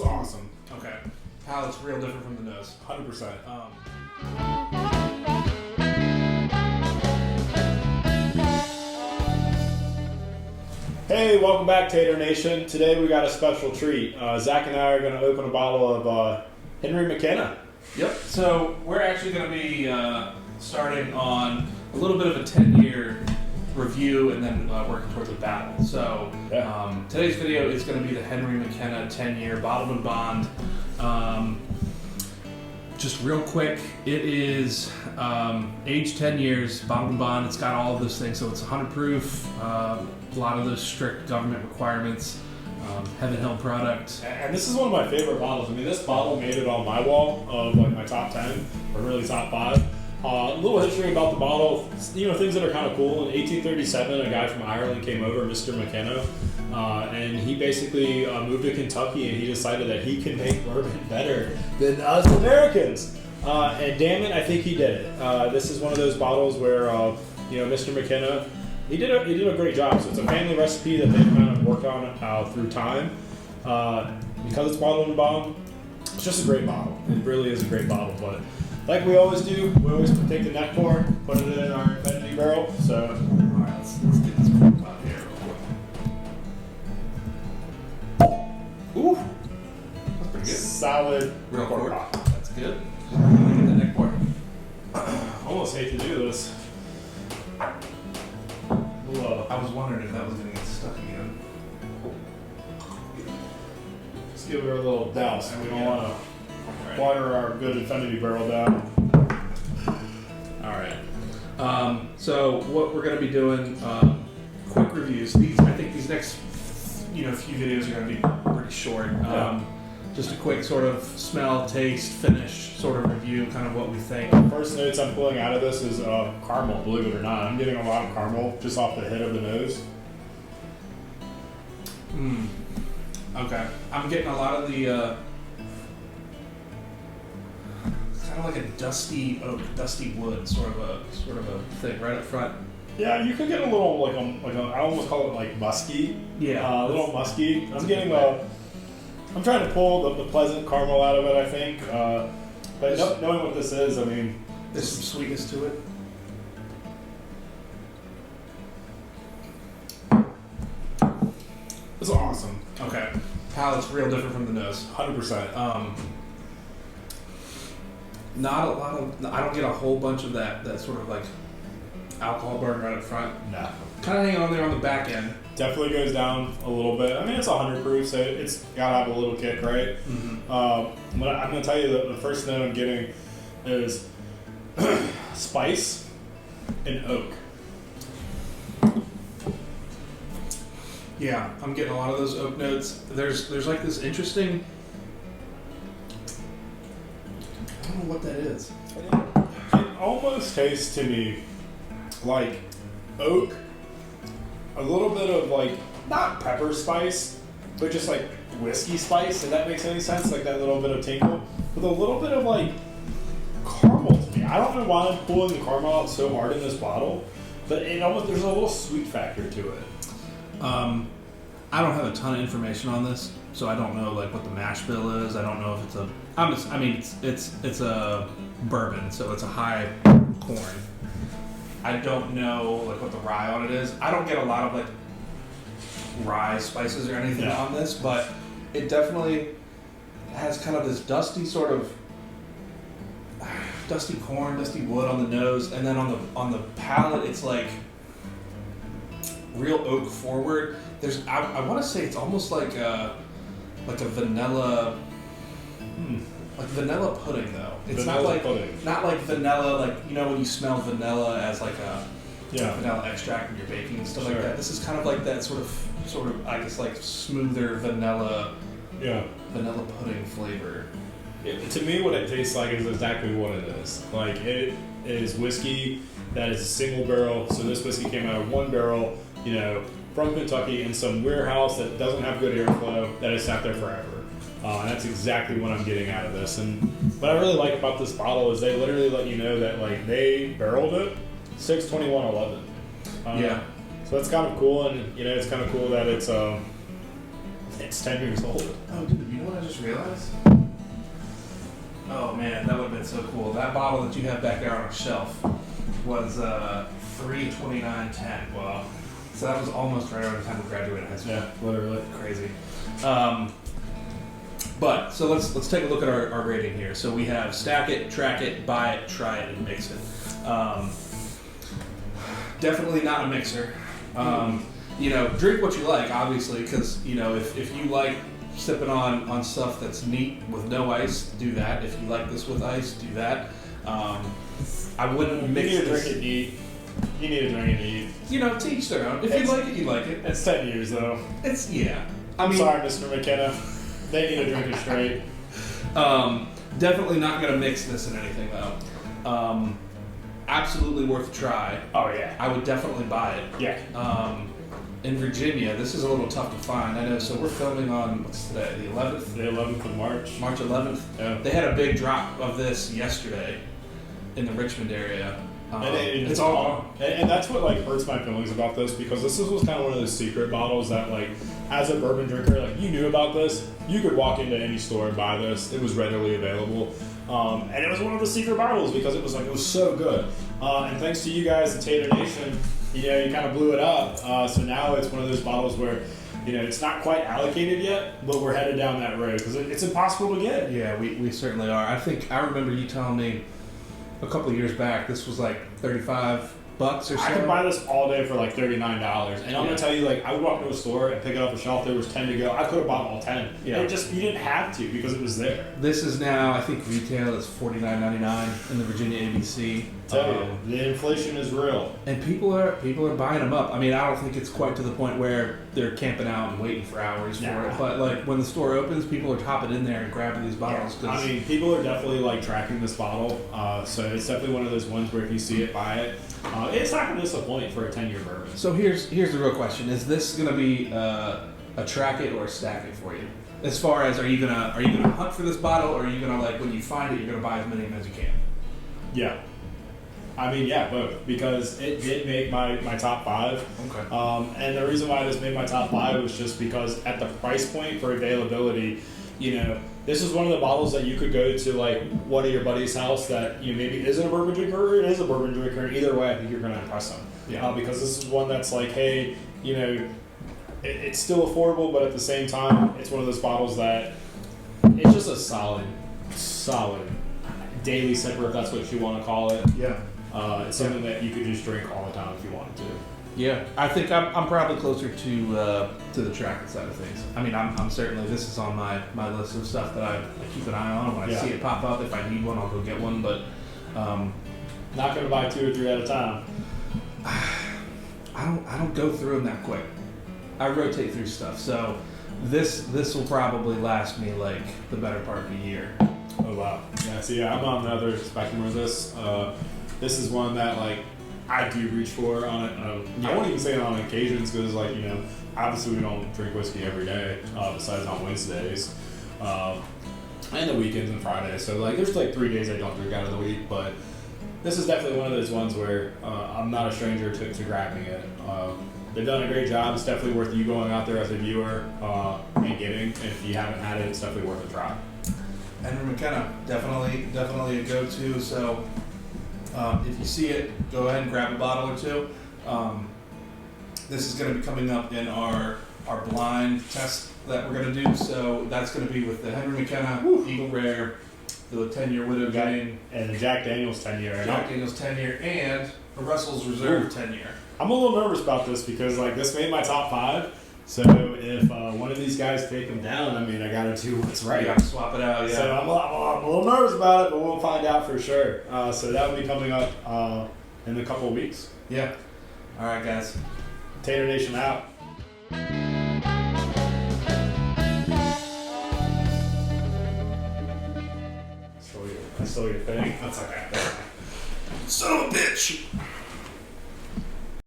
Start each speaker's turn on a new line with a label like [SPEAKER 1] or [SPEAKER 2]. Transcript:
[SPEAKER 1] It's awesome.
[SPEAKER 2] Okay. Palate's real different from the nose.
[SPEAKER 1] 100%. Hey, welcome back, Tater Nation. Today we got a special treat. Zach and I are going to open a bottle of Henry McKenna.
[SPEAKER 2] Yep. So we're actually going to be starting on a little bit of a 10-year review and then working towards a battle. So today's video is going to be the Henry McKenna 10-year Bourbon Bond. Just real quick, it is aged 10 years, Bourbon Bond. It's got all of those things, so it's 100 proof. A lot of those strict government requirements. Heaven Hill product.
[SPEAKER 1] And this is one of my favorite bottles. I mean, this bottle made it on my wall of like my top 10, or really top 5. A little history about the bottle, things that are kind of cool. In 1837, a guy from Ireland came over, Mr. McKenna, and he basically moved to Kentucky, and he decided that he could make bourbon better than us Americans. And damn it, I think he did it. This is one of those bottles where, Mr. McKenna, he did a great job. So it's a family recipe that they've kind of worked on through time. Because it's bottled in bond, it's just a great bottle. It really is a great bottle, but like we always do, we always take the neck pour, put it in our infinity barrel. So, all right, let's get this cork out here real quick. Ooh, that's pretty good. Solid
[SPEAKER 2] Real
[SPEAKER 1] cork
[SPEAKER 2] cork.
[SPEAKER 1] pop.
[SPEAKER 2] That's good. Look at the neck pour.
[SPEAKER 1] Almost hate to do this.
[SPEAKER 2] I was wondering if that was going to get stuck again.
[SPEAKER 1] Let's give it a little douse. We don't want to water our good infinity barrel down.
[SPEAKER 2] All right. So what we're going to be doing, quick reviews. I think these next, few videos are going to be pretty short. Just a quick sort of smell, taste, finish sort of review, kind of what we think.
[SPEAKER 1] First notes I'm pulling out of this is caramel, believe it or not. I'm getting a lot of caramel just off the head of the nose.
[SPEAKER 2] Okay. I'm getting a lot of the kind of like a dusty oak, dusty wood sort of a thing right up front.
[SPEAKER 1] Yeah, you could get a little I almost call it like musky.
[SPEAKER 2] Yeah.
[SPEAKER 1] A little musky. I'm trying to pull the pleasant caramel out of it, I think. But knowing what this is, I mean,
[SPEAKER 2] there's some sweetness to it.
[SPEAKER 1] It's awesome.
[SPEAKER 2] Okay. Palate's real different from the nose.
[SPEAKER 1] 100%.
[SPEAKER 2] Not a lot of. I don't get a whole bunch of that sort of like alcohol burn right up front.
[SPEAKER 1] No.
[SPEAKER 2] Kind of hanging on there on the back end.
[SPEAKER 1] Definitely goes down a little bit. I mean, it's 100 proof, so it's gotta have a little kick, right?
[SPEAKER 2] Mm-hmm.
[SPEAKER 1] But I'm gonna tell you the first note I'm getting is spice and oak.
[SPEAKER 2] Yeah, I'm getting a lot of those oak notes. There's like this interesting. I don't know what that is.
[SPEAKER 1] It almost tastes to me like oak, a little bit of like, not pepper spice, but just like whiskey spice, if that makes any sense, like that little bit of tinkle, with a little bit of like caramel to me. I don't know why I'm pulling the caramel out so hard in this bottle, but there's a little sweet factor to it.
[SPEAKER 2] I don't have a ton of information on this, so I don't know like what the mash bill is. I don't know if it's a. It's a bourbon, so it's a high corn. I don't know like what the rye on it is. I don't get a lot of like rye spices or anything on this, but it definitely has kind of this dusty sort of dusty corn, dusty wood on the nose, and then on the palate, it's like real oak forward. I want to say it's almost like a vanilla. Like vanilla pudding, though. It's not like vanilla, like when you smell vanilla as like a vanilla extract when you're baking and stuff like that. This is kind of like that sort of I guess like smoother vanilla pudding flavor.
[SPEAKER 1] To me, what it tastes like is exactly what it is. Like it is whiskey that is a single barrel. So this whiskey came out of one barrel, from Kentucky in some warehouse that doesn't have good airflow that has sat there forever. And that's exactly what I'm getting out of this. And what I really like about this bottle is they literally let you know that like they barreled it 6/21/11. So that's kind of cool, and it's kind of cool that it's It's 10 years old.
[SPEAKER 2] Oh, dude, you know what I just realized? Oh man, that would have been so cool. That bottle that you have back there on a shelf was $329.10.
[SPEAKER 1] Wow.
[SPEAKER 2] So that was almost right around the time we graduated high school.
[SPEAKER 1] Yeah, literally.
[SPEAKER 2] Crazy. But so let's take a look at our rating here. So we have stack it, track it, buy it, try it, and mix it. Definitely not a mixer. Drink what you like, obviously, because if you like sipping on stuff that's neat with no ice, do that. If you like this with ice, do that. I wouldn't mix
[SPEAKER 1] You need to
[SPEAKER 2] this.
[SPEAKER 1] drink it neat. You need to drink it neat.
[SPEAKER 2] To each their own. If you like it, you like it.
[SPEAKER 1] It's 10 years though.
[SPEAKER 2] I'm
[SPEAKER 1] sorry, Mr. McKenna. They need to drink it straight.
[SPEAKER 2] Definitely not gonna mix this in anything though. Absolutely worth a try.
[SPEAKER 1] Oh yeah.
[SPEAKER 2] I would definitely buy it.
[SPEAKER 1] Yeah.
[SPEAKER 2] In Virginia, this is a little tough to find. I know. So we're filming on what's today? The 11th.
[SPEAKER 1] The 11th of March.
[SPEAKER 2] March 11th.
[SPEAKER 1] Yeah.
[SPEAKER 2] They had a big drop of this yesterday in the Richmond area. It's all gone.
[SPEAKER 1] And that's what hurts my feelings about this, because this was kind of one of those secret bottles that as a bourbon drinker, you knew about this. You could walk into any store and buy this. It was readily available. And it was one of the secret bottles because it was so good. And thanks to you guys, the Tater Nation, you kind of blew it up. So now it's one of those bottles where, it's not quite allocated yet, but we're headed down that road because it's impossible to get.
[SPEAKER 2] Yeah, we certainly are. I remember you telling me a couple of years back this was $35 or so.
[SPEAKER 1] I could buy this all day for $39, and I'm gonna tell you, I would walk into a store and pick it off a shelf. There was 10 to go. I could have bought all 10.
[SPEAKER 2] Yeah.
[SPEAKER 1] You didn't have to because it was there.
[SPEAKER 2] This is now, I think, retail is $49.99 in the Virginia ABC.
[SPEAKER 1] The inflation is real,
[SPEAKER 2] and people are buying them up. I mean, I don't think it's quite to the point where they're camping out and waiting for hours for it. But when the store opens, people are hopping in there and grabbing these bottles.
[SPEAKER 1] Yeah. I mean, people are definitely tracking this bottle. So it's definitely one of those ones where if you see it, buy it. It's not going to disappoint for a 10-year bourbon.
[SPEAKER 2] So here's the real question: is this going to be a track it or a stack it for you? As far as are you gonna hunt for this bottle, or are you gonna when you find it, you're gonna buy as many of them as you can?
[SPEAKER 1] Yeah. I mean, yeah, both, because it did make my top 5.
[SPEAKER 2] Okay.
[SPEAKER 1] And the reason why this made my top 5 was just because at the price point for availability, this is one of the bottles that you could go to one of your buddy's house that maybe isn't a bourbon drinker or it is a bourbon drinker, and either way I think you're going to impress them.
[SPEAKER 2] Yeah.
[SPEAKER 1] Because this is one that's hey, it's still affordable, but at the same time it's one of those bottles that it's just a solid daily sipper, if that's what you want to call it.
[SPEAKER 2] Yeah.
[SPEAKER 1] It's something that you could just drink all the time if you wanted to.
[SPEAKER 2] Yeah, I think I'm probably closer to the track side of things. I mean, I'm certainly, this is on my list of stuff that I keep an eye on. When I see it pop up, if I need one, I'll go get one. But
[SPEAKER 1] not going to buy 2 or 3 at a time.
[SPEAKER 2] I don't go through them that quick. I rotate through stuff. So this will probably last me the better part of a year.
[SPEAKER 1] Oh wow. Yeah. See, I'm on the other spectrum of this. This is one that I do reach for on it. I won't even say it on occasions because obviously we don't drink whiskey every day besides on Wednesdays and the weekends and Fridays. So there's 3 days I don't drink out of the week, but this is definitely one of those ones where I'm not a stranger to grabbing it. They've done a great job. It's definitely worth you going out there as a viewer and getting. And if you haven't had it, it's definitely worth a try.
[SPEAKER 2] Henry McKenna, definitely a go-to. So if you see it, go ahead and grab a bottle or two. This is going to be coming up in our blind test that we're going to do. So that's going to be with the Henry McKenna Eagle Rare, the 10-year Widow Gang,
[SPEAKER 1] and the Jack Daniels 10-year.
[SPEAKER 2] Jack Daniels 10-year, and a Russel's Reserve 10-year.
[SPEAKER 1] I'm a little nervous about this because this made my top 5. So if one of these guys take them down, I mean, I got to do what's right.
[SPEAKER 2] You got to swap it out, yeah.
[SPEAKER 1] So I'm a little nervous about it, but we'll find out for sure. So that will be coming up in a couple of weeks.
[SPEAKER 2] Yeah. All right, guys.
[SPEAKER 1] Tater Nation out. I stole your thing.
[SPEAKER 2] That's okay. Son of a bitch!